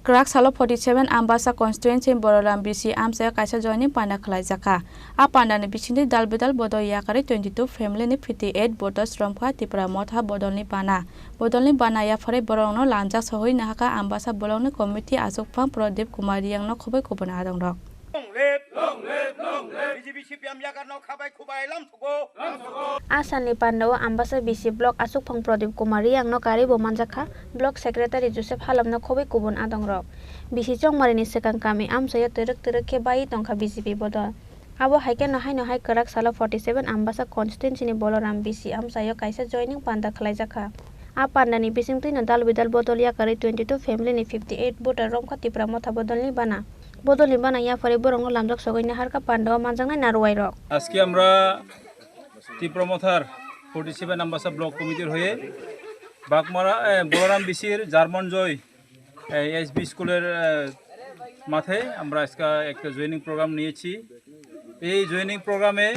Krak Salo 47 Ambasa constituency Bororam BC Amsa Kaisa joining Panda Khlaijaka. A Panda ni Bichindi Dalbedal Bodo Yakari 22 family ni 58 voters Romka Tipra Motha Bodolni Pana. Bodolni Bana ya Fare Borono Lanjak Sohoi Nahaka Ambasa Boloni Committee Asukpang Prodip Kumari yang no Khobai Kubana Adong Rok. Asani Pandawa Ambasa BC Block Asukpang Prodip Kumari yang no kari bomanjaka Block Secretary Joseph Halam no Khobai Kubun Adong Rok. BC Chong Marini Sekang kami Amsaya Terek ke bayi tongka BCP Bodol. Abo haike no hai Krak Salo 47 Ambasa constituency ni Boloram BC Amsayo Kaisa joining Panda Khlaijaka. A Panda ni bising tin dal bidal bodol ya kari 22 family ni 58 voter Romka Tipra Motha bodol ni bana. Bodol ni bana ya fare borong lamjak sogoi na harka Pandawa manjangnai narwai rok. আজকে আমরা Tripura মথার 47 Ambassa block কমিটির হয়ে বাগমারা বলরাম বিসির German জয় SB স্কুলের মাথায় আমরা আজকে একটা জয়েনিং প্রোগ্রাম নিয়েছি। এই জয়েনিং প্রোগ্রামে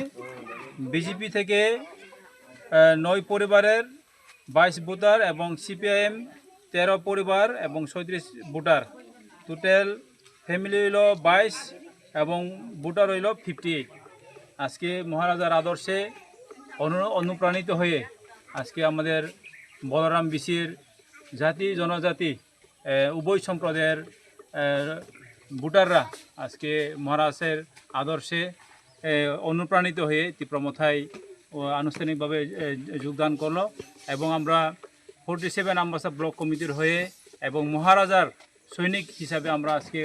বিজেপি থেকে 9 পরিবারের 22 ভোটার এবং সিপিআইএম 13 পরিবার এবং 37 ভোটার, টোটাল ফ্যামিলি হইল 22 এবং ভোটার হইল 58। আজকে মহারাজার আদর্শে অনুপ্রাণিত হয়ে আজকে আমাদের বলরাম বিসির জাতি জনজাতি উভয় সম্প্রদায়ের ভোটাররা আজকে মহারাজের আদর্শে অনুপ্রাণিত হয়ে ত্রিপুরা মথায় আনুষ্ঠানিকভাবে যোগদান করলো এবং আমরা 47 আম্বাসা ব্লক কমিটির হয়ে এবং মহারাজার সৈনিক হিসাবে আমরা আজকে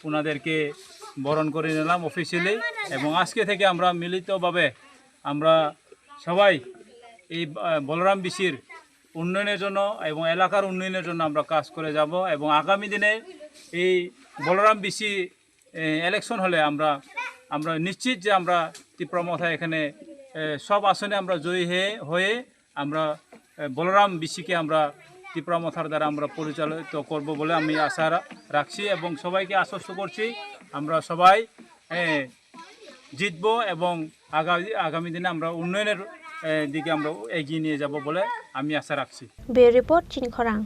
ওনাদেরকে বরণ করে নিলাম অফিসিয়ালি। এবং আজকে থেকে আমরা মিলিতভাবে আমরা সবাই এই বলরাম বিসির উন্নয়নের জন্য এবং এলাকার উন্নয়নের জন্য আমরা কাজ করে যাব এবং আগামী দিনে এই বলরাম বিসি ইলেকশন হলে আমরা নিশ্চিত যে আমরা ত্রিপুরা মথায় এখানে সব আসনে আমরা জয়ী হয়ে আমরা বলরাম বিসিকে আমরা ত্রিপুরা মথার দ্বারা আমরা পরিচালিত করব বলে আমি আশা রাখছি এবং সবাইকে আশ্বস্ত করছি আমরা সবাই জিতব এবং আগামী দিনে আমরা উন্নয়নের দিকে আমরা এগিয়ে নিয়ে যাব বলে আমি আশা রাখছি। বে রিপোর্ট চিনখরাং।